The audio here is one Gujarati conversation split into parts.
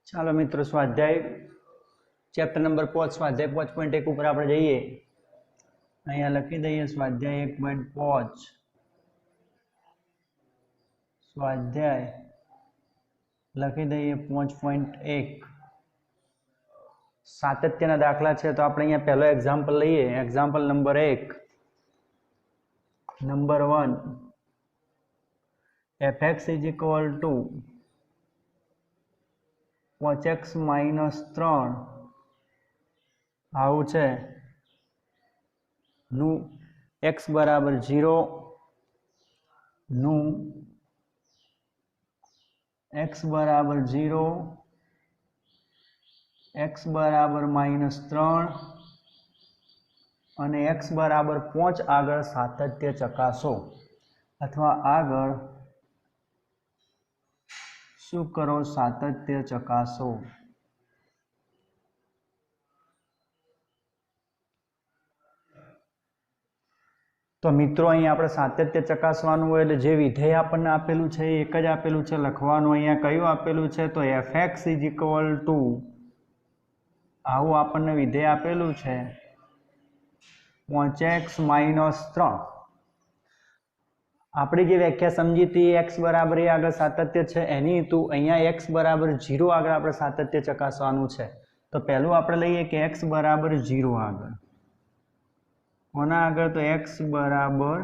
चलो मित्रों स्वाध्याय चैप्टर नंबर 5 स्वाध्याय 5.1 ઉપર આપણે જઈએ। અહીંયા લખી દઈએ स्वाध्याय 1.5 स्वाध्याय લખી દઈએ 5.1 સાતત્યના દાખલા છે। તો આપણે અહીંયા પહેલો એક્ઝામ્પલ લઈએ। Example number 1 number 1 fx is equal to 5x minus 3 આવું છે નું x બરાબર 0 નું x બરાબર 0 x બરાબર -3 અને x બરાબર 5 આગળ સાતત્ય ચકાસો અથવા આગળ શું કરો સાતત્ય ચકાસો। तो मित्रों अहीं आपणे सातत्य चकासवानुं होय एटले जे विधेय आपणने आपेलुं छे एक ज आपेलुं छे लखवानुं। अहींया कयुं आपेलुं छे तो fx = आवुं आपणने विधेय आपेलुं छे 5x - 3। आपणी जे व्याख्या समजी थी x बराबर ए आगळ सातत्य छे एनी हेतु अहींया x बराबर 0 आगळ आपणे सातत्य चकासवानुं छे। तो पहेલું આપણે લઈએ કે x बराबर 0 आगळ कोना आगळ तो x बराबर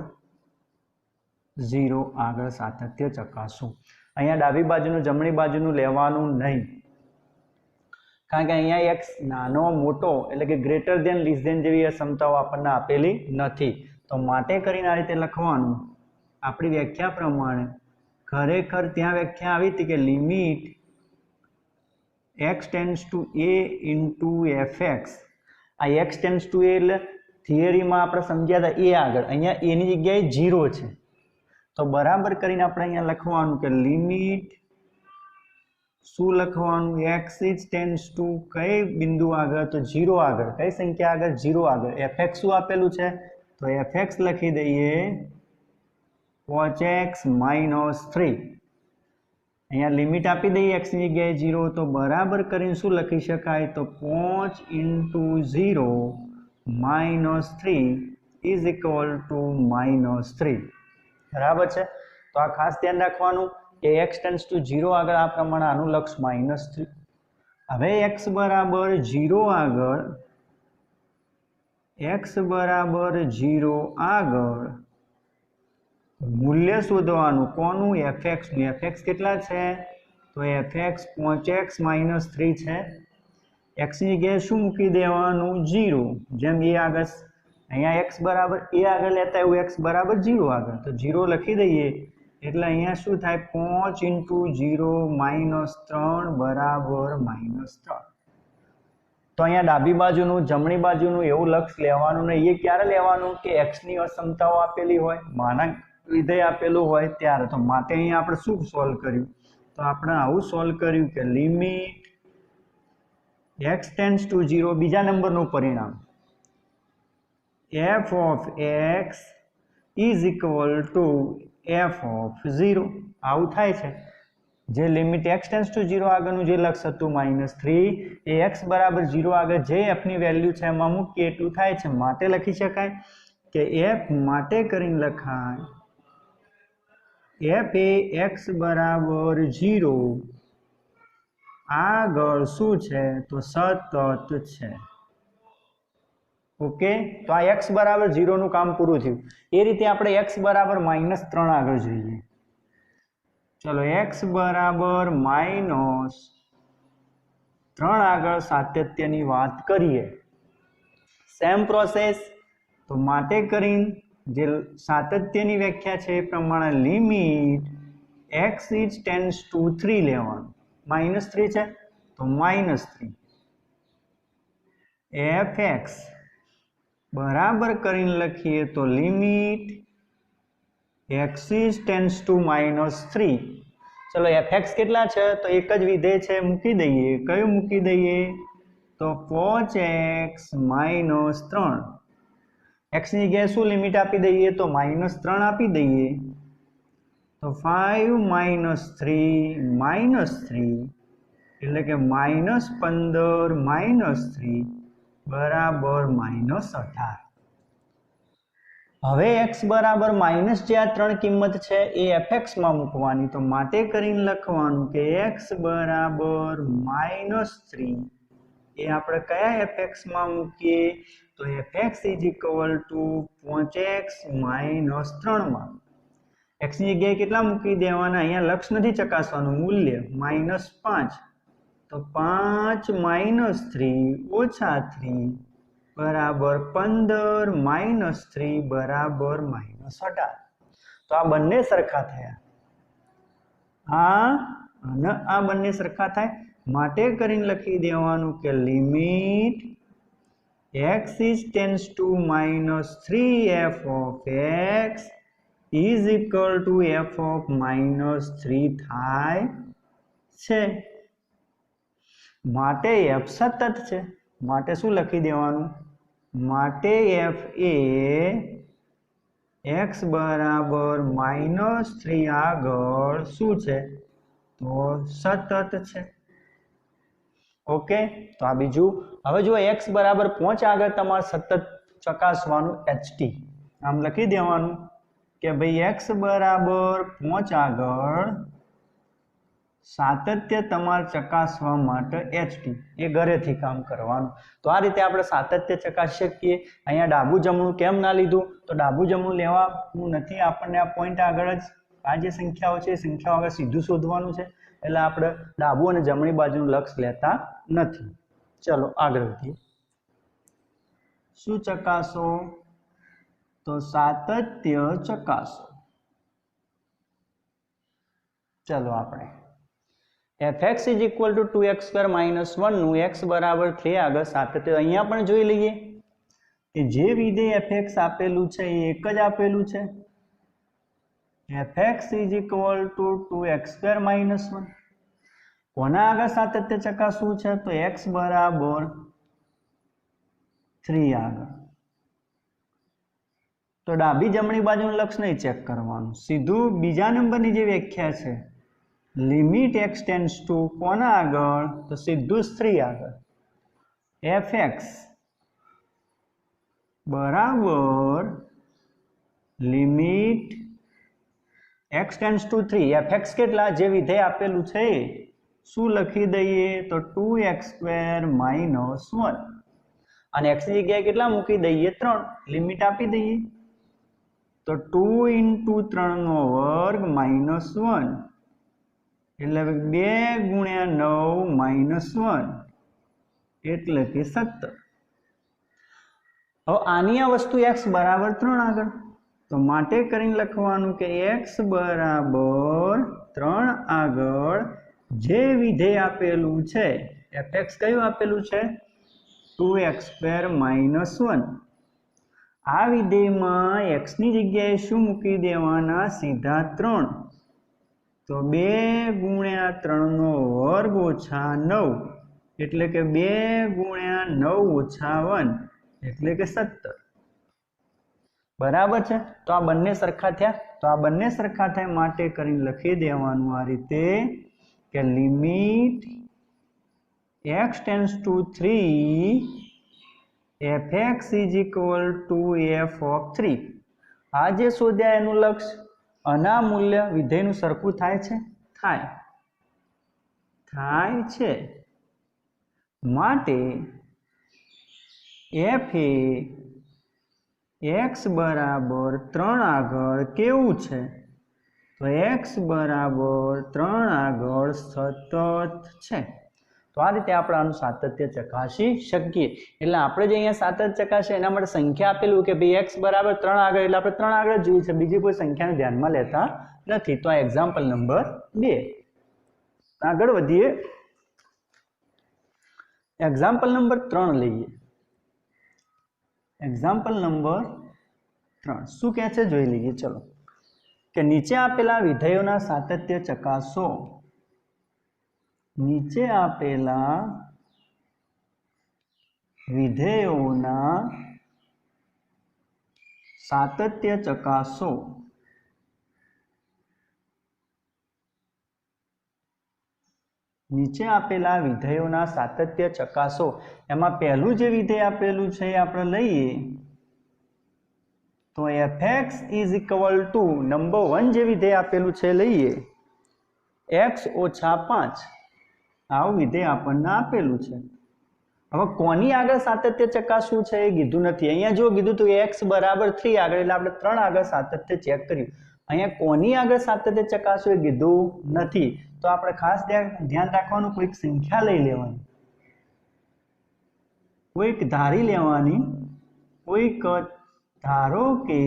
0 आगळ सातत्य चकासो। अहींया डाबी बाजुनुं जमणी बाजुनुं लेवानुं नहीं कारण के अहींया x नानो मोटो एटले के ग्रेटर देन लेस देन जेवी समताओ आपणने आपेली नथी। तो माटे करीने आ रीते लखवानुं आपणी व्याख्या प्रमाणे। खरेखर त्यां व्याख्या आवी हती के limit x tends to a into fx। आ x टेन्ड्स टू a एटले थियरी में आपणे समझ्या था ए आगळ अहींया ए नी जग्याए 0 छे। तो बराबर करीने आपणे अहींया लखवानुं के लिमिट शुं लखवानुं x इज टेन्ड्स टू कई बिंदु आगळ तो 0 आगळ कई संख्या आगळ 0 आगळ fx शुं आपेलुं छे तो fx लखी दઈએ 5x - 3। अहींया लिमिट आपी दઈએ x ની જગ્યાએ 0 तो बराबर करीने शुं लखी शकाय तो 5 × 0 - 3 इज इक्वल टू -3 बराबर है। तो आ खास ध्यान रखवानुं कि x टेन्ड्स टू 0 आगळ आ प्रमाणे आनुं लक्ष्य -3। हवे x बराबर 0 आगळ x बराबर 0 आगळ मूल्य शोधवानुं कोनुं fx नुं। fx केटला छे तो fx 5x - 3 छे। x ની જગ્યાએ શું મૂકી દેવાનું 0 જેમ a આગળ અહીંયા x બરાબર a આગળ લેતા એવું x બરાબર 0 આગળ તો 0 લખી દઈએ એટલે અહીંયા શું થાય 5 × 0 - 3 બરાબર -3। તો અહીંયા ડાબી બાજુનું જમણી બાજુનું એવું લક્ષ લેવાનું નહીં। એ ક્યારે લેવાનું કે x ની અસમતાઓ આપેલી હોય માના વિધેય આપેલું હોય ત્યારે। તો માટે અહીંયા આપણે શું સોલ્વ કર્યું તો આપણે આવું સોલ્વ કર્યું કે લિમિટ x टेन्ड्स टू 0 बीजा नंबर नु परिणाम f of x is equal to f of 0 आउ थाय छे। जे लिमिट x टेन्ड्स टू 0 आगळनु जे लक्ष्य हतुं -3 ए x बराबर 0 आगळ जे f ની વેલ્યુ છે એમાં મૂકીએ એટલું થાય છે। માટે લખી શકાય કે f માટે કરીને લખાય f એ x बराबर 0 આગળ શું છે તો સતત છે। ओके तो आ x बराबर 0 નું કામ પૂરું થયું। એ રીતે આપણે x बराबर -3 આગળ જોઈએ। चलो x बराबर -3 આગળ સાતત્યની વાત કરીએ। સેમ પ્રોસેસ તો માટે કરીને જે સાતત્યની વ્યાખ્યા છે એ પ્રમાણે limit x is tends to 3 લેવાનું। -3 છે તો -3 fx बराबर करीने लखीए तो limit x is tends to -3। चलो fx केटला छे तो एक ज विधेय छे मूकी दઈએ। कयुं मूकी दઈએ तो 5x - 3। x ની જગ્યાએ શું લિમિટ આપી દઈએ તો -3 આપી દઈએ तो 5 - 3 - 3 એટલે કે -15 - 3 બરાબર -18. હવે x બરાબર માઇનસ જે આ ત્રણ કિંમત છે એ fx માં મૂકવાની, તો માટે કરીને લખવાનું કે x બરાબર -3 એ આપણે કયા fx માં મૂકીએ, તો fx = 5x - 3 માં x ની જગ્યાએ કેટલા મૂકી દેવાના, અહીંયા લક્ષ નથી ચકાસવાનું, મૂલ્ય -5, તો 5 - 3 - 3 બરાબર 15 - 3 બરાબર -18. તો આ બંને સરખા થયા, આ અને આ બંને સરખા થાય માટે કરીને લખી દેવાનું કે limit x tends two -3 f of x is equal to f of -3 થાય છે. માટે f સતત છે, માટે શું લખી દેવાનું, માટે f એ x બરાબર -3 આગળ શું છે, તો સતત છે. ઓકે, તો આ બીજું. હવે જો x બરાબર 5 આગળ તમારે સતત ચકાસવાનું ht, આમ લખી દેવાનું કે ભાઈ x બરાબર 5 આગળ સાતત્ય તમારે ચકાસવા માટે ht, એ ઘરેથી કામ કરવાનું. તો આ રીતે આપણે સાતત્ય ચકાસી શકીએ. અહીંયા ડાબું જમણું કેમ ના લીધું, તો ડાબું જમણું લેવાનું નથી, આપણને આ પોઈન્ટ આગળ જ આ જે સંખ્યાઓ છે એ સંખ્યાઓ આગળ સીધું શોધવાનું છે, એટલે આપણે ડાબું અને જમણી બાજુનું લક્ષ લેતા નથી. ચલો આગળ વધીએ. શું ચકાસો, તો સાતત્ય ચકાસો. ચલો આપણે fx = 2x² - 1 નું x બરાબર 3 આગળ સાતત્ય અહીંયા પણ જોઈ લઈએ કે જે વિધેય fx આપેલું છે એ એક જ આપેલું છે. fx = 2x² - 1 કોના આગળ સાતત્ય ચકાસવું છે, તો x બરાબર 3 આગળ. તો ડાબી જમણી બાજુનું લક્ષ નહીં ચેક કરવાનું, સીધું બીજા નંબરની જે વ્યાખ્યા છે લિમિટ x ટેન્ડ્સ ટુ કોના આગળ, તો સીધું 3 આગળ. fx બરાબર limit x tends two 3, fx કેટલા, જે વિધેય આપેલું છે શું લખી દઈએ, તો 2x² - 1 અને x ની જગ્યાએ કેટલા મૂકી દઈએ, 3, લિમિટ આપી દઈએ તો 2 × 3 નો વર્ગ -1 એટલે 2 × 9 -1 એટલે કે 17. હવે આની આ વસ્તુ x બરાબર 3 આગળ, તો માટે કરીને લખવાનું કે x બરાબર 3 આગળ જે વિધેય આપેલું છે fx કયું આપેલું છે, 2x² - 1. આ વિધેયમાં x ની જગ્યાએ શું મૂકી દેવાના, સીધા 3, તો 2 × 3 નો વર્ગ -9 એટલે કે 2 × 9 - 1 એટલે કે 17. બરાબર છે. તો આ બંને સરખા થયા, તો આ બંને સરખા થાય માટે કરીને લખી દેવાનું આ રીતે કે limit x tends two 3 fx = f of 3. આ જે શોધ્યા એનું લક્ષ અને આ મૂલ્ય વિધેયનું સરખું થાય છે, થાય છે. માટે f એ x બરાબર 3 આગળ કેવું છે, તો x બરાબર 3 આગળ સતત છે. તો આ રીતે આપણે આનું સાતત્ય ચકાસી શકીએ. એટલે આપણે જે અહીંયા સાતત્ય ચકાસીએ એના માટે સંખ્યા આપેલું કે ભાઈ x બરાબર 3 આગળ, એટલે આપણે 3 આગળ જોઈએ છે, બીજી કોઈ સંખ્યાને ધ્યાનમાં લેતા નથી. તો આ એક્ઝામ્પલ નંબર 2. આગળ વધીએ, એક્ઝામ્પલ નંબર 3 લઈએ. એક્ઝામ્પલ નંબર 3 શું કહે છે જોઈ લઈએ. ચલો કે નીચે આપેલા વિધેયોના સાતત્ય ચકાસો. નીચે આપેલા વિધેયોના સાતત્ય ચકાસો. નીચે આપેલા વિધેયોના સાતત્ય ચકાસો. એમાં પહેલું જે વિધેય આપેલું છે એ આપણે લઈએ તો fx is equal two number 1 જે વિધેય આપેલું છે લઈએ x ઓછા 5. આવું વિધેય આપણને આપેલું છે. હવે કોની આગળ સાતત્ય ચકાસવું છે એ કીધું નથી. અહીંયા જો કીધું તો x બરાબર 3 આગળ એટલે આપણે 3 આગળ સાતત્ય ચેક કર્યું. અહીંયા કોની આગળ સાતત્ય ચકાસવું એ કીધું નથી. તો આપણે ખાસ ધ્યાન રાખવાનું, કોઈક સંખ્યા લઈ લેવાની, કોઈક ધારી લેવાની. કોઈક ધારો કે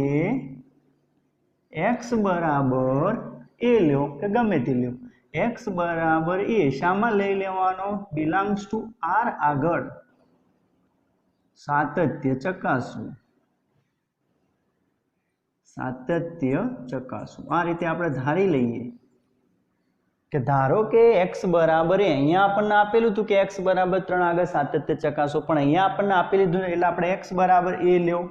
x બરાબર a લ્યો કે ગમે તે લ્યો. x બરાબર a શામાં લઈ લેવાનો? બિલોંગ્સ ટુ r આગળ સાતત્ય ચકાસવું. સાતત્ય ચકાસવું આ રીતે આપણે ધારી લઈએ કે ધારો કે x બરાબર એ અહીંયા આપણને આપેલું હતું કે x બરાબર 3 આગળ સાતત્ય ચકાસો, પણ અહીંયા આપણને આપી લીધું એટલે આપણે x બરાબર a લ્યો,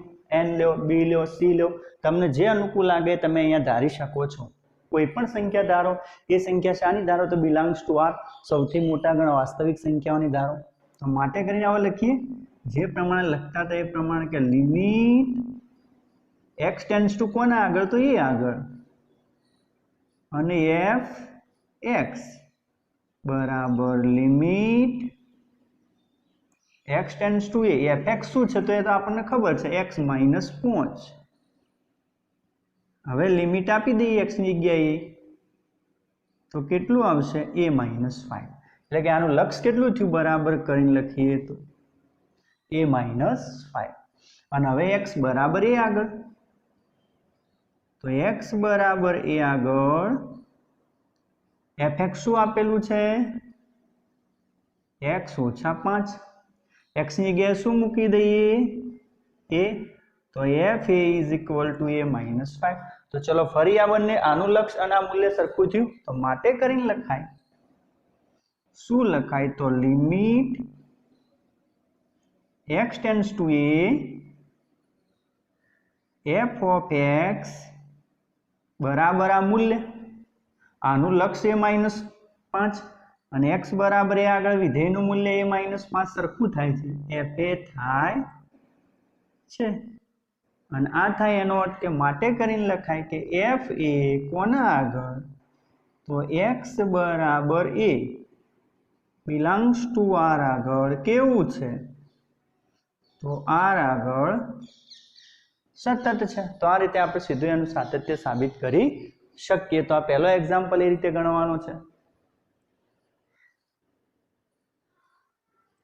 n લ્યો, b લ્યો, c લ્યો. તમને જે અનુકૂળ લાગે તમે અહીંયા ધારી શકો છો. કોઈ પણ સંખ્યા ધારો. એ સંખ્યા શાની ધારો? તો બિલોંગ્સ ટુ r, સૌથી મોટા ગણ વાસ્તવિક સંખ્યાઓની ધારો. તો માટે કરીને હવે લખીએ જે પ્રમાણે લખતા હતા એ પ્રમાણે કે લિમિટ x ટેન્ડ્સ ટુ કોના આગળ? તો એ આગળ. અને f x બરાબર limit x tends two a. fx શું છે તો એ તો આપણને ખબર છે, x માઇનસ 5. હવે લિમિટ આપી દઈએ x ની જગ્યાએ તો કેટલું આવશે? a minus 5. એટલે કે આનું લક્ષ કેટલું થયું બરાબર કરીને લખીએ તો a માઇનસ 5. અને હવે x બરાબર a આગળ, તો x બરાબર a આગળ fx શું આપેલું છે? x ઓછા 5. x ની જગ્યાએ શું મૂકી દઈએ? a. તો f a is equal two a minus 5. તો ચલો ફરી આ બંને, આનું લક્ષ અને આ મૂલ્ય સરખું થયું તો માટે કરીને લખાય. શું લખાય? તો limit x tends two a f of x બરાબર આ મૂલ્ય, આનું લક્ષ a માઇનસ 5 અને x બરાબર એ આગળ વિધેયનું મૂલ્ય a માઇનસ 5 સરખું થાય છે, f a થાય છે. અને આ થાય એનો અર્થ કે માટે કરીને લખાય કે f એ કોના આગળ? તો x બરાબર a બિલોંગ્સ ટુ r આગળ કેવું છે? તો r આગળ સતત છે. તો આ રીતે આપણે સીધું એનું સાતત્ય સાબિત કરી શકીએ. તો આ પહેલો એક્ઝામ્પલ એ રીતે ગણવાનો છે.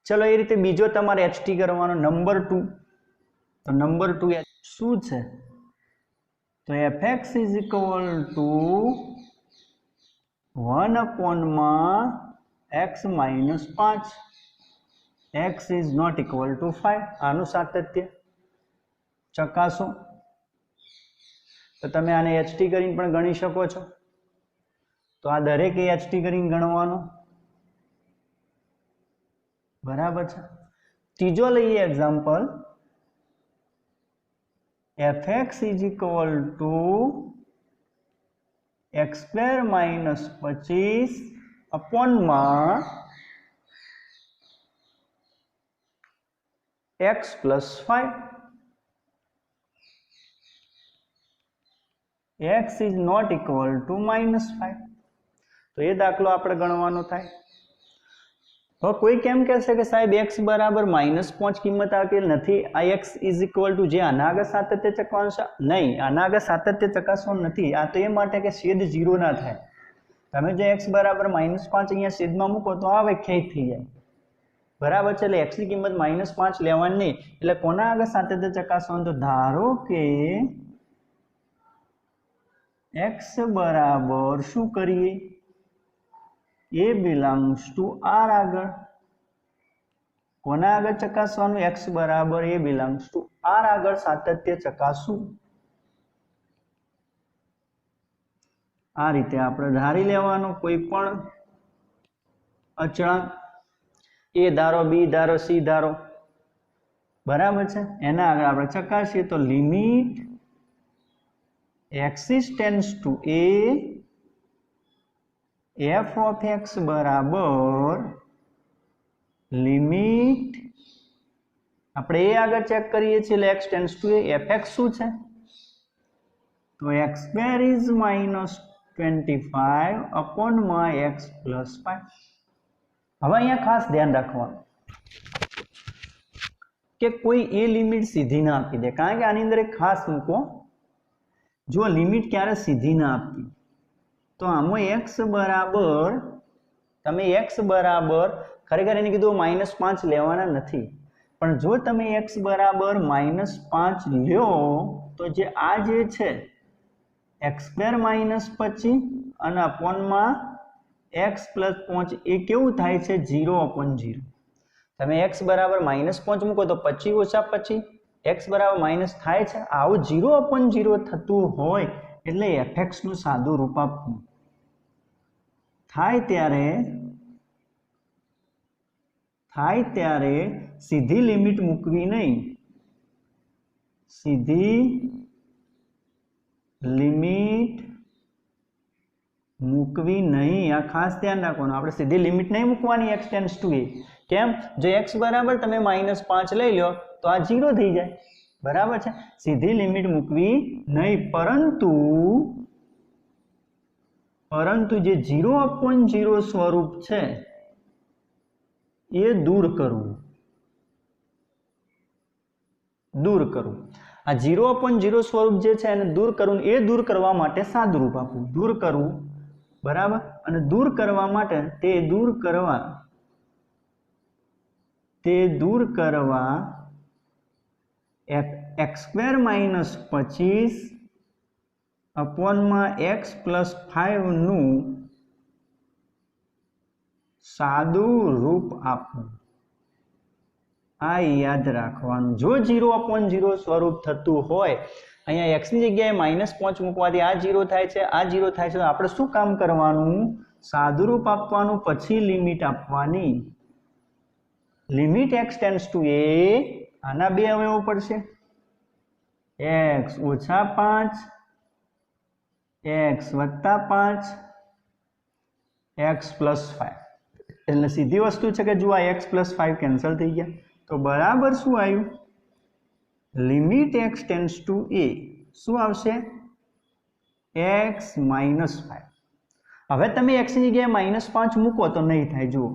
ચલો એ રીતે બીજો તમારે HT કરવાનો નંબર 2. તો નંબર 2 શું છે? તો fx is equal to 1 x minus 5. x is not equal to 5. આનું સાતત્ય ચકાસો. તો તમે આને HT કરીને પણ ગણી શકો છો. તો આ દરેક HT કરીને ગણવાનો બરાબર છે. ત્રીજો લઈએ example. fx is equal to x square minus 25 અપોનમાં x plus 5. x is not equal to minus 5. તો એ દાખલો આપણે ગણવાનો થાય. હવે કોઈ કેમ કહેશે કે સાહેબ x બરાબર -5 કિંમત આપેલ નથી, આ x ઇઝ ઇક્વલ ટુ જે આના આગળ સાતત્ય ચકાસવાનું છે? નહીં, આના આગળ સાતત્ય ચકાસવાનું નથી. આ તો એ માટે કે છેદ 0 ના થાય. તમે જો x બરાબર -5 અહીંયા છેદમાં મૂકો તો આ વ્યાખ્યાયિત થઈ જાય. બરાબર છે? એટલે x ની કિંમત -5 લેવાની નહીં. એટલે કોના આગળ સાતત્ય ચકાસવાનું? તો ધારો કે x બરાબર શું કરીએ? a બિલોંગ્સ ટુ r આગળ. કોના આગળ ચકાસવાનું? x બરાબર a બિલોંગ્સ ટુ r આગળ સાતત્ય ચકાસવું. આ રીતે આપણે ધારી લેવાનું કોઈ પણ અચળાંક. a ધારો, b ધારો, c ધારો. બરાબર છે? એના આગળ આપણે ચકાસીએ તો limit x tends two a F of x बराबर लिमिट આપણે એ આગળ ચેક કરીએ છીએ એટલે x ટેન્ડ્સ ટુ એ fx શું છે તો x² ઇઝ -25 અપોન માં x પ્લસ 5. હવે અહીંયા ખાસ ધ્યાન રાખવાનું કે કોઈ એ લિમિટ સીધી ના આપી દે, કારણ કે આની અંદર એક ખાસ મૂકો, જો લિમિટ ક્યારે સીધી ના આપતી તો આમાં x બરાબર તમે x બરાબર ખરેખર એને કીધું -5 લેવાના નથી, પણ જો તમે x બરાબર -5 લ્યો તો જે આ જે છે x² -25 અને અપોનમાં x પ્લસ 5 એ કેવું થાય છે 0/0. તમે x બરાબર -5 મૂકો તો 25 - 25 x બરાબર માઇનસ થાય છે, આવું 0/0 થતું હોય એટલે fx નું સાદું રૂપ આપવું થાય ત્યારે સીધી લિમિટ મૂકવી નહીં, સીધી લિમિટ મૂકવી નહીં, આ ખાસ ધ્યાન રાખવાનું. આપણે સીધી લિમિટ નહીં મૂકવાની x ટેન્ડ્સ ટુ એ. કેમ? જો x બરાબર તમે -5 લઈ લો તો આ 0 થઈ જાય, બરાબર છે. સીધી લિમિટ મૂકવી નહીં, પરંતુ જે 0/0 સ્વરૂપ છે એ દૂર કરવું. આ 0/0 સ્વરૂપ જે છે એને દૂર કરવું, એ દૂર કરવા માટે સાદું રૂપ આપવું, દૂર કરવું, બરાબર. અને દૂર કરવા માટે તે દૂર કરવા x² -25 અપોનમાં x પ્લસ 5 નું સાદું રૂપ આપવું, આ યાદ રાખવાનું. જો 0/0 સ્વરૂપ થતું હોય, અહીંયા x ની જગ્યાએ -5 મૂકવાથી આ 0 થાય છે, આ 0 થાય છે, તો આપણે શું કામ કરવાનું? સાદું રૂપ આપવાનું, પછી લિમિટ આપવાની. લિમિટ x ટેન્ડ્સ ટુ એ, આના બે અવયવો પડશે, x ઓછા 5 x વત્તા 5 x પ્લસ 5. એટલે સીધી વસ્તુ છે કે જો આ x પ્લસ 5 કેન્સલ થઈ ગયા તો બરાબર શું આવ્યું? લિમિટ x ટેન્ડ્સ ટુ એ શું આવશે? x -5. હવે તમે x ની જગ્યાએ -5 મૂકો તો નહીં થાય. જુઓ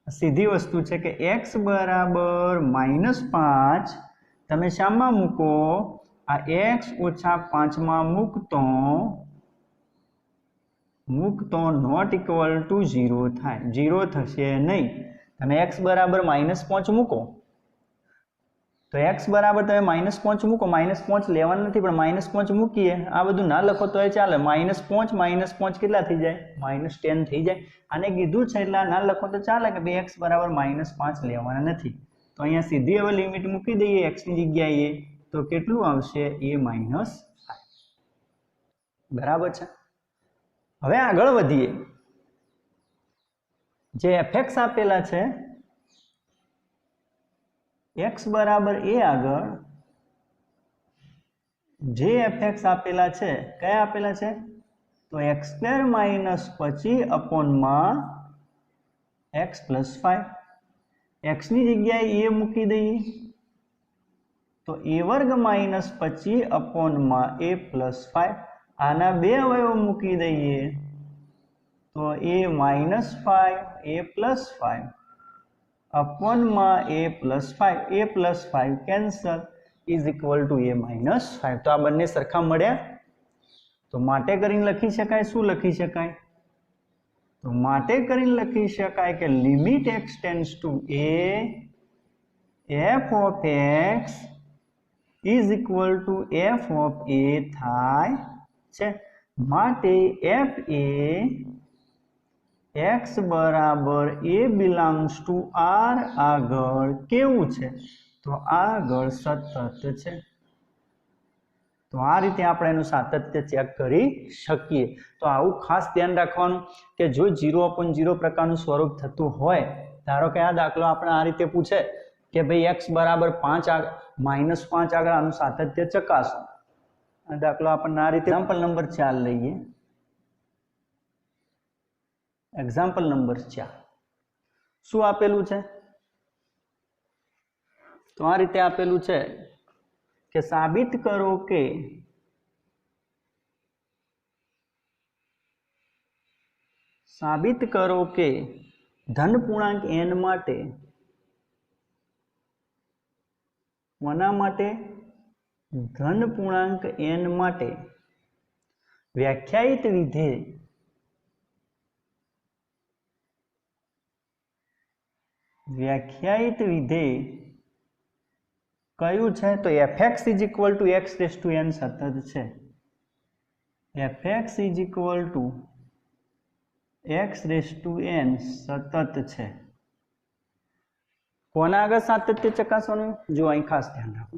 સીધી વસ્તુ છે કે x બરાબર -5 તમે શામાં મૂકો? આ x ઓછા 5 માં મૂકતો નોટ ઇક્વલ ટુ 0 થાય, 0 થશે નહીં. તમે x બરાબર -5 મૂકો તો x બરાબર તમે -5 મૂકો, -5 લેવાનું નથી પણ -5 મૂકીએ, આ બધું ના લખો તો ચાલે. -5 કેટલા થઈ જાય? -10 થઈ જાય. આને કીધું છે એટલે ના લખો તો ચાલે કે ભાઈ x બરાબર -5 લેવાના નથી. તો અહીંયા સીધી હવે લિમિટ મૂકી દઈએ x ની જગ્યાએ તો કેટલું આવશે? a -5. બરાબર છે. હવે આગળ વધીએ. જે fx આપેલા છે x બરાબર a આગળ જે fx આપેલા છે, કયા આપેલા છે? તો x² -25 અપોનમાં x પ્લસ 5. x ની જગ્યાએ a મૂકી દઈએ તો a² -25 અપોનમાં a પ્લસ 5. આના બે અવયવ મૂકી દઈએ તો a -5 a plus 5 અપોનમાં a plus 5, a plus 5 cancel is equal two a -5. તો આ બંને સરખા મળ્યા, તો માટે કરીને લખી શકાય. શું લખી શકાય? તો માટે કરીને લખી શકાય કે limit x tends two a f of x is equal two f of a થાય છે. માટે f એ x બરાબર a બિલોંગ્સ ટુ r આગળ કેવું છે? તો આગળ સતત છે. તો આ રીતે આપણે એનું સાતત્ય ચેક કરી શકીએ. તો આવું ખાસ ધ્યાન રાખવાનું કે જો 0/0 પ્રકારનું સ્વરૂપ થતું હોય, ધારો કે આ દાખલો આપણે આ રીતે પૂછે કે ભાઈ x બરાબર 5 -5 આગળ આનું સાતત્ય ચકાસો. આ દાખલો આપણને આ રીતે એક્ઝામ્પલ નંબર 4 લઈએ. એક્ઝામ્પલ નંબર 4 શું આપેલું છે? તો આ રીતે આપેલું છે કે સાબિત કરો કે ધન પૂર્ણાંક n માટે કોના માટે? ધન પૂર્ણાંક n માટે વ્યાખ્યાયિત વિધેય કયું છે? તો fx = x⁴n સતત છે. fx = xn સતત છે. કોના આગળ સાતત્ય ચકાસવાનું? જો અહીં ખાસ ધ્યાન રાખો.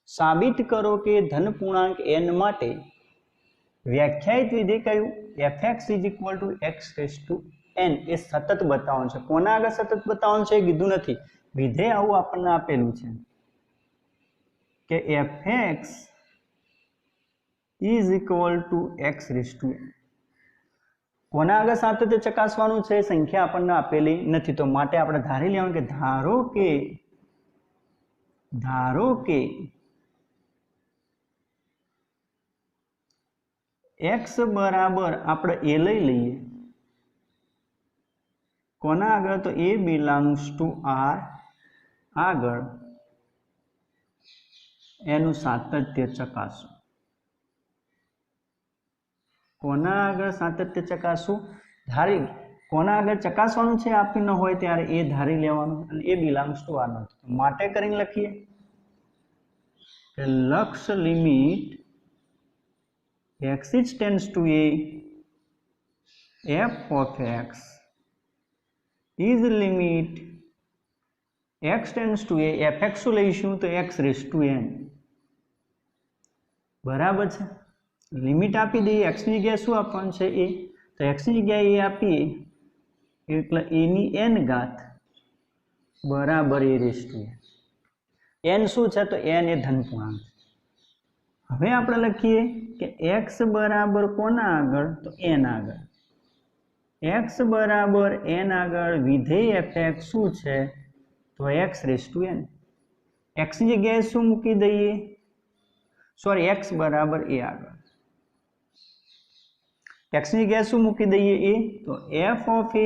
સાબિત કરો કે ધન પૂર્ણાંક n માટે વ્યાખ્યાયિત વિધેય કયું? fx = x⁴n એ સતત બતાવવાનું છે. કોના આગળ સતત બતાવવાનું છે એ કીધું નથી. વિધેય આવું આપણને આપેલું છે કે fx = x⁴n. કોના આગળ સાતત્ય ચકાસવાનું છે? સંખ્યા આપણને આપેલી નથી, તો માટે આપણે ધારી લેવાનું કે ધારો કે x બરાબર આપણે a લઈ લઈએ. કોના આગળ? તો a belongs to R આગળ એનું સાતત્ય ચકાસો. કોના આગળ સાતત્ય ચકાસવું? ધારી કોના આગળ ચકાસવાનું છે આપી ન હોય ત્યારે એ ધારી લેવાનું, અને એ બિલોંગ્સ ટુ આર નથી. માટે કરીને લખીએ કે લક્ષ limit x tends two a f of x is limit x tends two a fx શું લઈશું? તો x⁴n. બરાબર છે. લિમિટ આપી દઈએ. x ની જગ્યાએ શું આપવાનું છે? a. તો x ની જગ્યાએ a આપીએ એટલે a⁴ બરાબર a⁴n. n શું છે? તો n એ ધન પૂર્ણાંક. હવે આપણે લખીએ કે x બરાબર કોના આગળ? તો n આગળ. x બરાબર n આગળ વિધેય fx શું છે? તો x⁴n. x ની જગ્યાએ શું મૂકી દઈએ? સોરી, x બરાબર a આગળ. x ની જગ્યાએ શું મૂકી દઈએ? a. તો f of a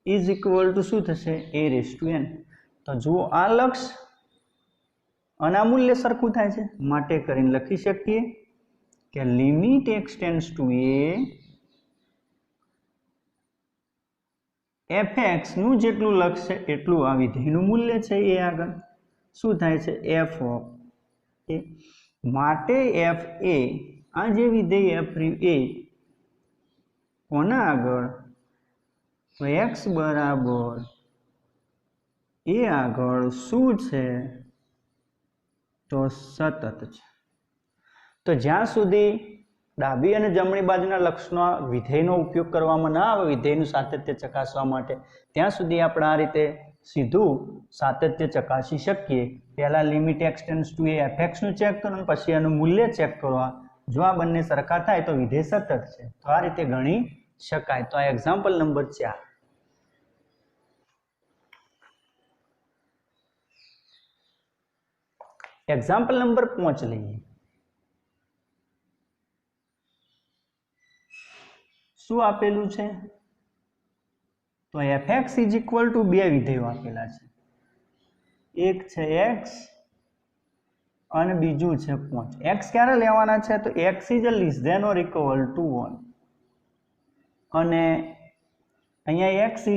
= શું થશે? a⁴n. તો જુઓ આ લક્ષ અને આ મૂલ્ય સરખું થાય છે, માટે કરીને લખી શકીએ કે limit x tends two a fx નું જેટલું લક્ષ છે એટલું આ વિધેયનું મૂલ્ય છે એ આગળ શું થાય છે? f of a. માટે f a આ જે વિધેય f a કોના આગળ? તો x બરાબર a આગળ શું છે? તો સતત છે. તો જ્યાં સુધી ડાબી અને જમણી બાજુના લક્ષનો વિધેયનો ઉપયોગ કરવામાં ના આવે વિધેયનું સાતત્ય ચકાસવા માટે, ત્યાં સુધી આપણે આ રીતે સીધું સાતત્ય ચકાસી શકીએ. પહેલા limit x tends two a fx નું ચેક કરો, પછી એનું મૂલ્ય ચેક કરવા. જો આ બંને સરખા થાય તો વિધેય સતત છે. તો આ રીતે ગણી શકાય. તો આ એક્ઝામ્પલ નંબર 4. એક્ઝામ્પલ નંબર 5 લઈએ. શું આપેલું છે? તો fx = બે વિધેયો આપેલા છે. એક છે x અને બીજું છે 5. x ક્યારે લેવાના છે? તો x ≤ 1 અને અહીંયા x > 1.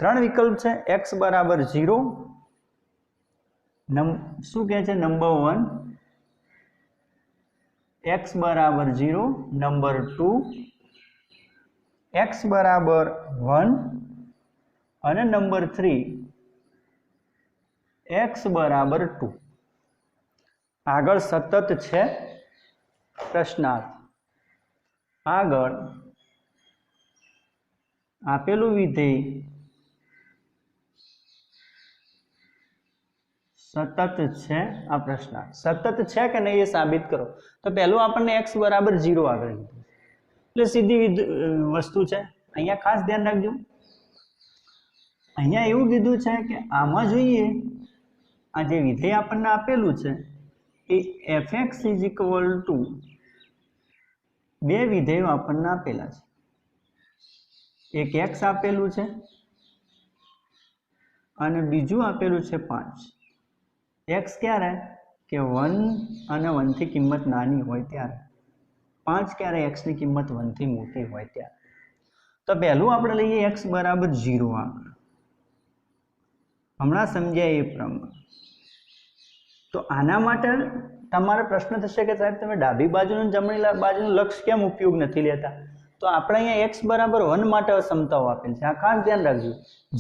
ત્રણ વિકલ્પ છે. x બરાબર 0, શું કહે છે? નંબર 1 x બરાબર 0, નંબર 2 x બરાબર 1 અને નંબર 3 x બરાબર 2. આગળ સતત છે પ્રશ્નાર્થ. આગળ આપેલું વિધેય સતત છે. આ પ્રશ્નાર્થ સતત છે કે નહીં એ સાબિત કરો. તો પહેલું આપણને x બરાબર 0 આગળ લીધું, એટલે સીધી વસ્તુ છે। અહીંયા ખાસ ધ્યાન રાખજો, અહીંયા એવું કીધું છે કે આમાં જોઈએ આ જે વિધેય આપણને આપેલું છે એ fx ઇઝ ઇક્વલ ટુ બે વિધેયો આપણને આપેલા છે, એક x આપેલું છે અને બીજું આપેલું છે 5। x ક્યારે કે 1 અને 1 થી કિંમત નાની હોય ત્યારે, 5 ક્યારે x ની કિંમત 1 થી મોટી હોય ત્યારે। તો પહેલું આપણે લઈએ x બરાબર 0 આગળ, હમણાં સમજ્યા એ પ્રમાણે। તો આના માટે તમારો પ્રશ્ન થશે કે સાહેબ તમે ડાબી બાજુનું જમણી બાજુનું લક્ષ કેમ ઉપયોગ નથી લેતા? તો આપણે અહીંયા x બરાબર 1 માટે અસમતાઓ આપેલ છે, આ ખાસ ધ્યાન રાખજો।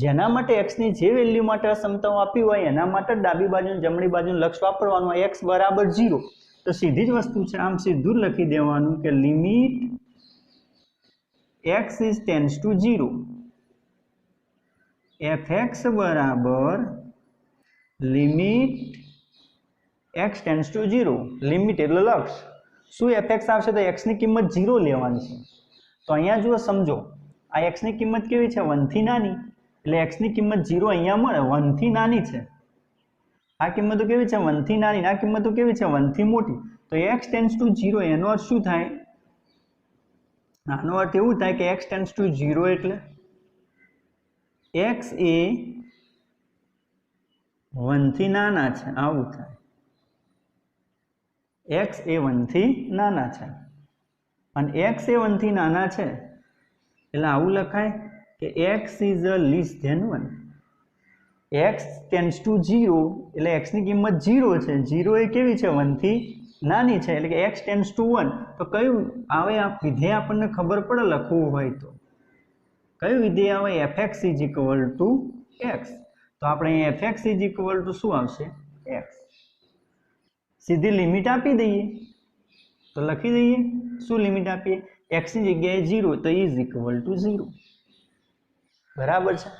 જેના માટે x ની જે વેલ્યુ માટે અસમતાઓ આપી હોય એના માટે ડાબી બાજુનું જમણી બાજુનું લક્ષ વાપરવાનું। x બરાબર 0 તો સીધી જ વસ્તુ છે, આમ સીધું લખી દેવાનું કે limit x is tends to 0 fx બરાબર limit x tends to 0, limit એટલે લક્ષ। શું fx આવશે તો x ની કિંમત 0 લેવાની છે। તો અહીંયા જુઓ સમજો, આ x ની કિંમત કેવી છે 1 થી નાની, એટલે x ની કિંમત 0 અહીંયા મળે, 1 થી નાની છે। આ કિંમતો કેવી છે 1 થી નાની, આ કિંમતો કેવી છે 1 થી મોટી। તો x ટેન્ડ્સ ટુ 0 એનો અર્થ શું થાય? આનો અર્થ એવું થાય કે x ટેન્ડ્સ ટુ 0 એટલે x એ 1 થી નાના છે, આવું થાય। x એ 1 થી નાના છે અને x એ 1 થી નાના છે એટલે આવું લખાય કે x is less than 1। x tends to 0 એટલે x ની કિંમત 0 છે, 0 એ કેવી છે 1 થી નાની છે, એટલે કે x ટેન્ડ્સ ટુ 1। તો કયું આવે આ વિધેય આપણને ખબર પડે લખવું હોય તો કયું વિધેય આવે? fx is equal to x। તો આપણે અહીં fx ઇઝ ઇક્વલ ટુ શું આવશે? x। સીધી લિમિટ આપી દઈએ તો લખી દઈએ, શું લિમિટ આપીએ? x ની જગ્યાએ 0 તો ઇઝ ઇક્વલ ટુ 0, બરાબર છે।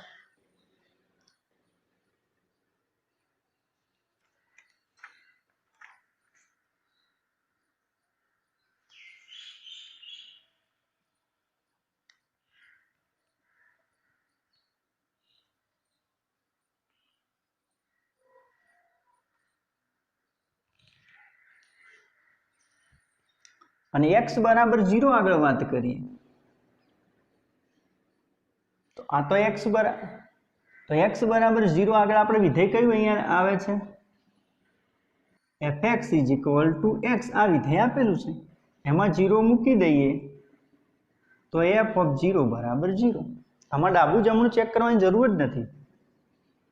અને x બરાબર 0 આગળ વાત કરીએ તો આ તો x બરાબર 0 આગળ આપણે વિધેય કયું અહીંયા આવે છે? fx is equal to x, આ વિધેય આપેલું છે એમાં 0 મૂકી દઈએ તો f ઓફ 0 બરાબર 0। આમાં ડાબું જમણું ચેક કરવાની જરૂર જ નથી,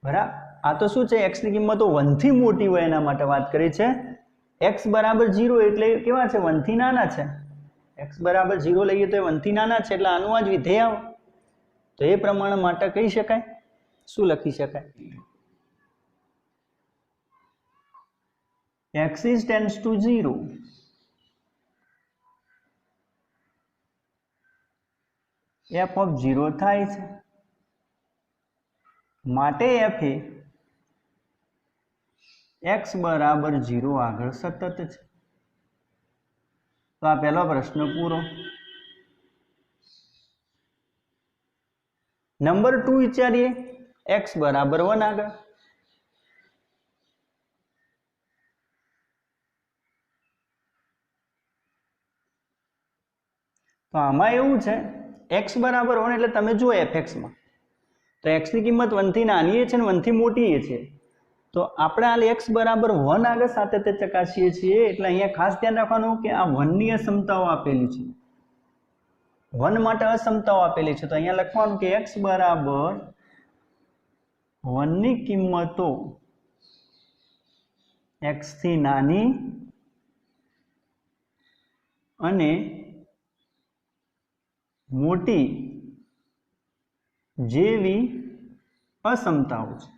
બરાબર। આ તો શું છે, x ની કિંમતો 1 થી મોટી હોય એના માટે વાત કરી છે। x બરાબર 0 એટલે કેવા છે 1 થી નાના છે, x બરાબર 0 લઈએ તો 1 થી નાના છે એટલે આનું આ જ વિધેય આવે। તો એ પ્રમાણે માટે કહી શકાય, શું લખી શકાય? x is tends to 0 f of 0 થાય છે માટે f એ x બરાબર 0 આગળ સતત છે। તો આ પહેલો પ્રશ્ન પૂરો। નંબર 2 વિચારીએ, x બરાબર 1 આગળ। તો આમાં એવું છે x બરાબર 1 એટલે તમે જુઓ fx માં તો x ની કિંમત 1 થી નાની છે અને 1 થી મોટી છે। તો આપણે આ x બરાબર 1 આગળ સાથે તે ચકાસીએ છીએ એટલે અહીંયા ખાસ ધ્યાન રાખવાનું કે આ 1 ની અસમતાઓ આપેલી છે, 1 માટે અસમતાઓ આપેલી છે। તો અહીંયા લખવાનું કે x બરાબર 1 ની કિંમતો x થી નાની અને મોટી જેવી અસમતાઓ છે,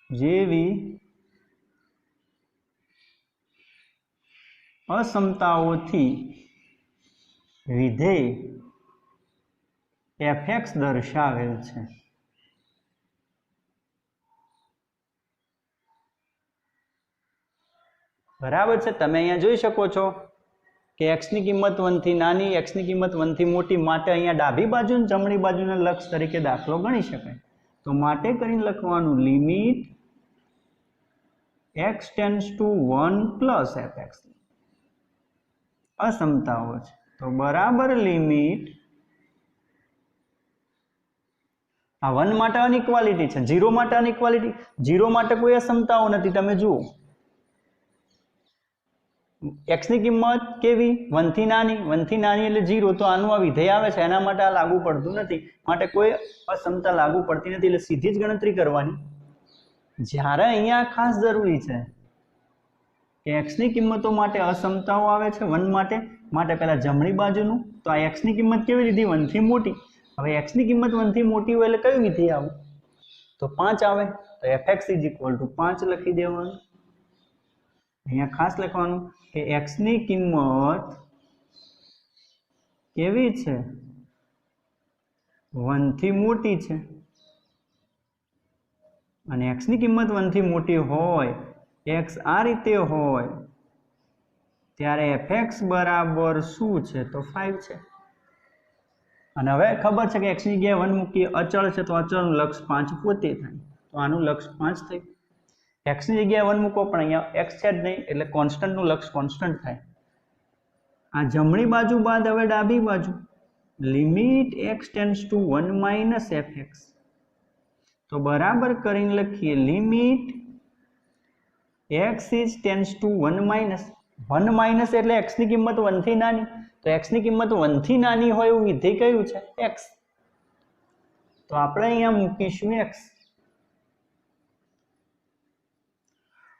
જેવી અસમતાઓથી વિધેય fx દર્શાવેલ છે। બરાબર છે, તમે અહીંયા જોઈ શકો છો કે x ની કિંમત 1 થી નાની, x ની કિંમત 1 થી મોટી, માટે અહીંયા ડાબી બાજુ અને જમણી બાજુના લક્ષ તરીકે દાખલો ગણી શકાય. તો માટે કરીને લખવાનું limit x tends to 1 plus fx. અસમતાઓ છે તો બરાબર લિમિટ આ 1 માટે અનઇક્વાલિટી છે, 0 માટે અનઇક્વાલિટી, 0 માટે કોઈ અસમતાઓ નથી. તમે જુઓ x ની કિંમત કેવી 1 થી નાની, 1 થી નાની એટલે 0, તો આનું આ વિધેય આવે છે, એના માટે આ લાગુ પડતું નથી, માટે કોઈ અસમતા લાગુ પડતી નથી, એટલે સીધી જ ગણતરી કરવાની. જ્યારે અહીંયા ખાસ જરૂરી છે કે x ની કિંમતો માટે અસમતાઓ આવે છે 1 માટે પહેલા જમણી બાજુનું, તો આ x ની કિંમત કેવી લીધી 1 થી મોટી. હવે x ની કિંમત 1 થી મોટી હોય એટલે કયું વિધેય આવે? તો 5 આવે, તો fx = 5 લખી દેવાનું. અહીંયા ખાસ લખવાનું કે x ની કિંમત કેવી છે 1 થી મોટી છે, અને x ની કિંમત 1 થી મોટી હોય, x આ રીતે હોય, ત્યારે fx બરાબર શું છે? તો 5 છે. અને હવે ખબર છે કે x ની જગ્યાએ 1 મૂકીએ, અચળ છે તો અચળનું લક્ષ 5 પોતે થાય, તો આનું લક્ષ 5 થયું. x ની જગ્યાએ 1 મૂકો પણ અહીંયા x છે જ નહીં, એટલે કોન્સ્ટન્ટનું લક્ષ કોન્સ્ટન્ટ થાય. આ જમણી બાજુ બાદ હવે ડાબી બાજુ, limit x tends to 1 minus fx. તો બરાબર કરીને લખીએ limit x tends to 1 minus. 1 minus એટલે x ની કિંમત 1 થી નાની, તો x ની કિંમત 1 થી નાની હોય એવું વિધેય કયું છે? x. તો આપણે અહીંયા મૂકીશું x,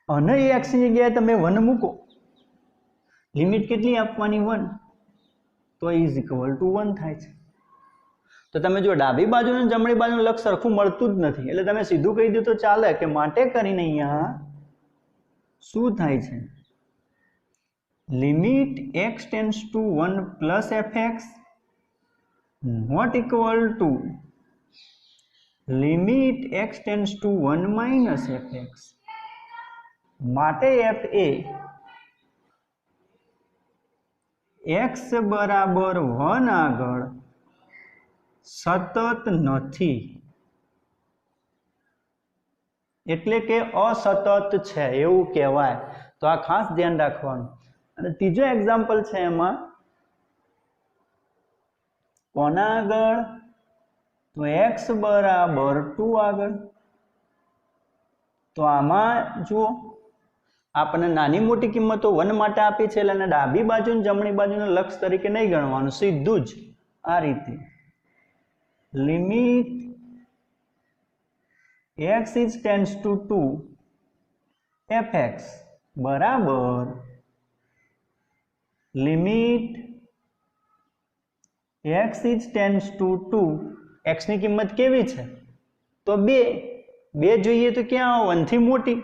અને x ની જગ્યાએ તમે 1 મૂકો, લિમિટ કેટલી આપવાની 1, તો ઇઝ ઇક્વલ ટુ 1 થાય છે. તો તમે જો ડાબી બાજુ અને જમણી બાજુનું લક્ષ સરખું મળતું જ નથી, એટલે તમે સીધું કહી દો તો ચાલે કે માટે કરીને અહીંયા શું થાય છે? Limit x tends to 1 plus fx not equal to limit x tends to 1 minus fx. માટે f એ x બરાબર 1 આગળ સતત નથી, એટલે કે અસતત છે એવું કહેવાય. તો આ ખાસ ધ્યાન રાખવાનું. અને ત્રીજો એક્ઝામ્પલ છે એમાં કોના આગળ? તો x બરાબર 2 આગળ. તો આમાં જુઓ આપણને નાની મોટી કિંમતો 1 માટે આપી છે, એટલે ડાબી બાજુ અને જમણી બાજુના લક્ષ તરીકે નહીં ગણવાનું, સીધું જ આ રીતે limit x tends two 2 fx બરાબર limit x tends two 2, x ની કિંમત કેવી છે? તો 2 જોઈએ તો ક્યાં 1 થી મોટી,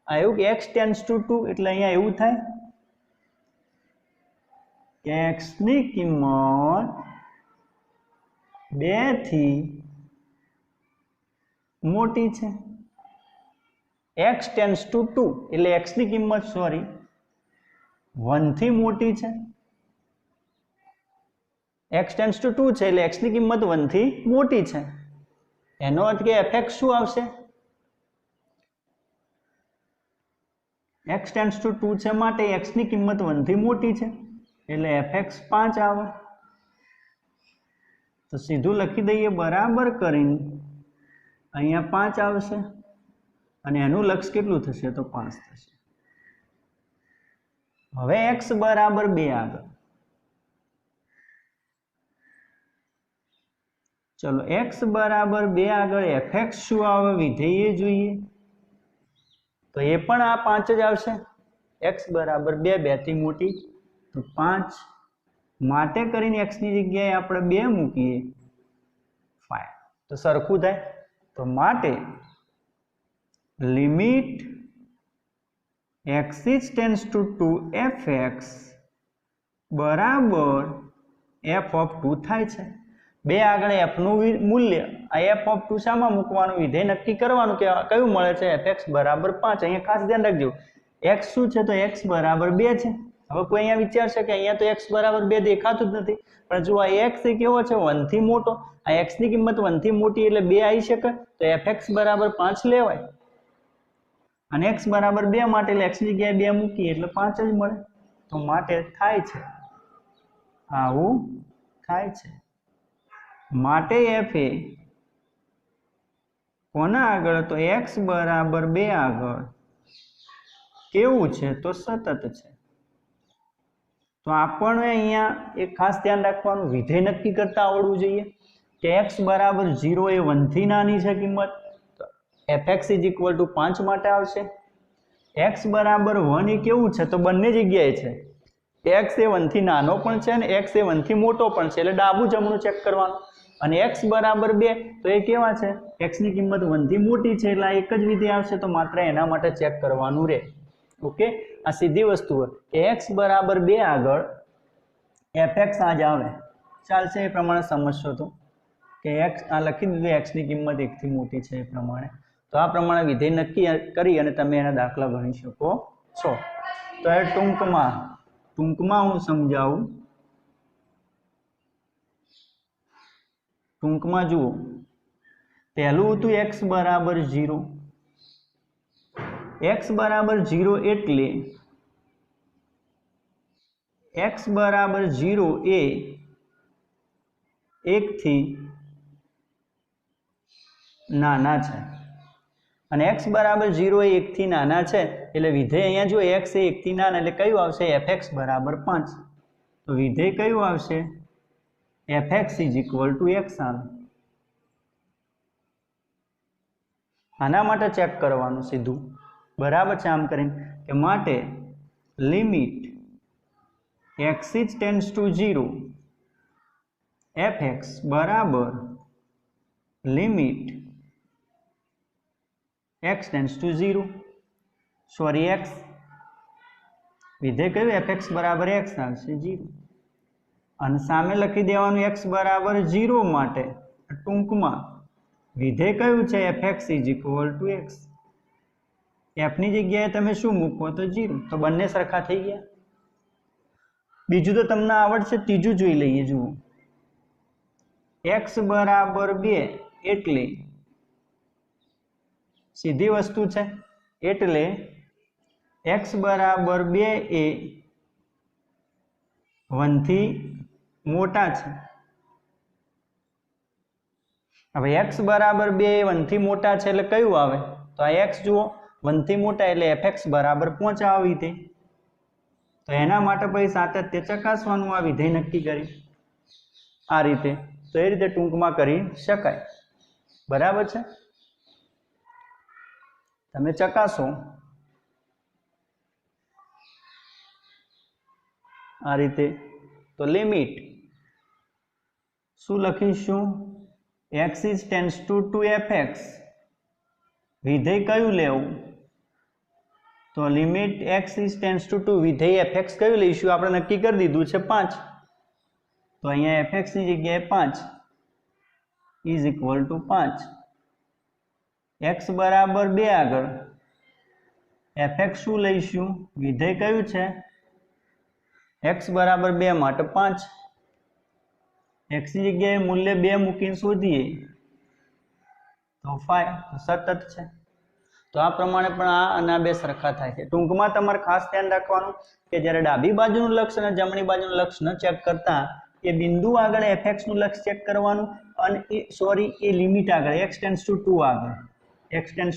આ એવું કે x ટેન્ડ્સ ટુ 2, એટલે અહીંયા એવું થાય કે x ની કિંમત 2 થી મોટી છે. x ટેન્ડ્સ ટુ 2 એટલે x ની કિંમત 1 થી મોટી છે. x ટેન્ડ્સ ટુ 2 છે એટલે x ની કિંમત 1 થી મોટી છે. એનો અર્થ કે fx શું આવશે? x ટેન્ડ્સ ટુ 2 છે માટે x ની કિંમત 1 થી મોટી છે, એટલે fx 5 આવે. તો સીધું લખી દઈએ બરાબર કરીને અહીંયા 5 આવશે, અને એનું લક્ષ કેટલું થશે? તો 5 થશે. હવે x બરાબર 2 આગળ, ચલો x બરાબર 2 આગળ fx શું આવે વિધેય જોઈએ, તો એ પણ આ 5 જ આવશે. x બરાબર 2, 2 થી મોટી, તો 5 માટે કરીને x ની જગ્યાએ આપણે 2 મૂકીએ 5, તો સરખું થાય. તો માટે limit x tends two 2 fx બરાબર f ઓફ 2 થાય છે. 2 આગળ f નું મૂલ્ય, આ f ઓફ 2 શામાં મૂકવાનું? વિધેય નક્કી કરવાનું કે કયું મળે છે? fx બરાબર 5. અહીંયા ખાસ ધ્યાન રાખજો, x શું છે? તો x બરાબર 2 છે, હવે કોઈ અહીંયા વિચારશે કે અહીંયા તો x બરાબર 2 દેખાતું જ નથી, પણ જો આ x એ કેવો છે 1 થી મોટો, આ x ની કિંમત 1 થી મોટી એટલે 2 આવી શકે, તો fx બરાબર 5 લેવાય અને x બરાબર 2 માટે એટલે x ની જગ્યાએ 2 મૂકી એટલે 5 જ મળે, તો માટે થાય છે આવું થાય છે। માટે f એ કોના આગળ, તો x બરાબર 2 આગળ કેવું છે, તો સતત છે। તો આપણને અહીંયા એક ખાસ ધ્યાન રાખવાનું, વિધેય નક્કી કરતા આવડવું જોઈએ કે x બરાબર 0 એ 1 થી નાની છે કિંમત, તો fx = 5 માટે આવશે। x બરાબર 1 એ કેવું છે, તો બંને જગ્યાએ છે, x એ 1 થી નાનો પણ છે અને x એ 1 થી મોટો પણ છે, એટલે ડાબું જમણું ચેક કરવાનું। અને x બરાબર 2 તો એ કેવા છે, x ની કિંમત 1 થી મોટી છે એટલે એક જ વિધેય આવશે, તો માત્ર એના માટે ચેક કરવાનું રહે। ઓકે, આ સીધી વસ્તુ કે x બરાબર 2 આગળ fx આ જ આવે, ચાલશે, એ પ્રમાણે સમજશો તો કે x આ લખી દીધું, x ની કિંમત 1 થી મોટી છે એ પ્રમાણે, તો આ પ્રમાણે વિધેય નક્કી કરી અને તમે એના દાખલા ગણી શકો છો। તો એ ટૂંકમાં હું સમજાવું, ટૂંકમાં જુઓ, પહેલું હતું x બરાબર 0, x બરાબર 0 એટલે x બરાબર 0 એ 1 થી નાના છે, અને x બરાબર 0 એ 1 થી નાના છે એટલે વિધેય અહીંયા જો x એ 1 થી નાના એટલે કયું આવશે, fx બરાબર 5, તો વિધેય કયું આવશે, fx = x આવે। આના માટે ચેક કરવાનું સીધું, બરાબર છે આમ કરીને, કે માટે લિમિટ x → 0 fx બરાબર લિમિટ x → 0, સોરી x, વિધેય કયું, fx બરાબર x આવશે 0, અને સામે લખી દેવાનું x બરાબર 0 માટે ટૂંકમાં વિધેય કયું છે, fx = x, f ની જગ્યાએ તમે શું મૂકો, તો 0, તો બંને સરખા થઈ ગયા। બીજું તો તમને આવડશે, ત્રીજું જોઈ લઈએ, જુઓ, x બરાબર 2 એટલે સીધી વસ્તુ છે, એટલે x બરાબર 2 એ 1 થી મોટા છે। હવે x બરાબર 2 એ 1 થી મોટા છે એટલે કયું આવે, તો આ x જુઓ 1 થી મોટા એટલે fx બરાબર 5 આવી તે, તો એના માટે પછી સાતત્ય ચકાસવાનું, આ વિધેય નક્કી કરી આ રીતે, તો એ રીતે ટૂંકમાં કરી શકાય, બરાબર છે, તમે ચકાસો આ રીતે। તો લિમિટ શું લખીશું, x → 2fx, વિધેય કયું લેવું, તો લિમિટ x → 2, વિધેય fx કયું લઈશું, આપણે નક્કી કરી દીધું છે 5, તો અહીંયા fx ની જગ્યાએ 5 = 5, x બરાબર 2 આગળ fx શું લઈશું, વિધેય કયું છે, x બરાબર 2 માટે 5, x ની જગ્યાએ મૂલ્ય 2 મૂકીને શોધીએ તો 5, સતત છે, તો આ પ્રમાણે પણ આ અને આ બે સરખા થાય છે। ટૂંકમાં તમારે ખાસ ધ્યાન રાખવાનું કે જ્યારે ડાબી બાજુનું લક્ષ અને જમણી બાજુનું લક્ષ ન ચેક કરતા એ બિંદુ આગળ fx નું લક્ષ ચેક કરવાનું, અને એ લિમિટ આગળ x → 2 આગળ, x →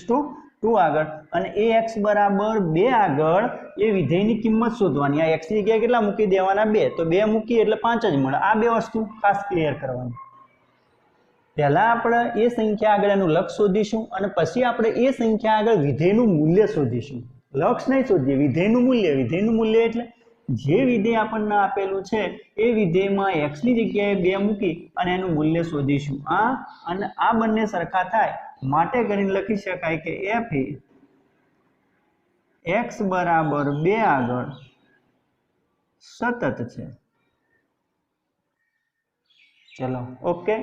2 આગળ, અને એ x બરાબર 2 આગળ એ વિધેયની કિંમત શોધવાની, આ x ની જગ્યાએ કેટલા મૂકી દેવાના, 2, તો 2 મૂકી એટલે 5 જ મળે। આ બે વસ્તુ ખાસ ક્લિયર કરવાની, પહેલા આપણે એ સંખ્યા આગળ એનું લક્ષ શોધીશું અને પછી આપણે એ સંખ્યા આગળ વિધેયનું મૂલ્ય શોધીશું, લક્ષ નહીં શોધીએ, વિધેયનું મૂલ્ય એટલે જે વિધેય આપણને આપેલું છે એ વિધેયમાં x ની જગ્યાએ 2 મૂકી અને એનું મૂલ્ય શોધીશું। આ અને આ બંને સરખા થાય માટે કરીને લખી શકાય કે f એ x બરાબર 2 આગળ સતત છે। ચલો, ઓકે।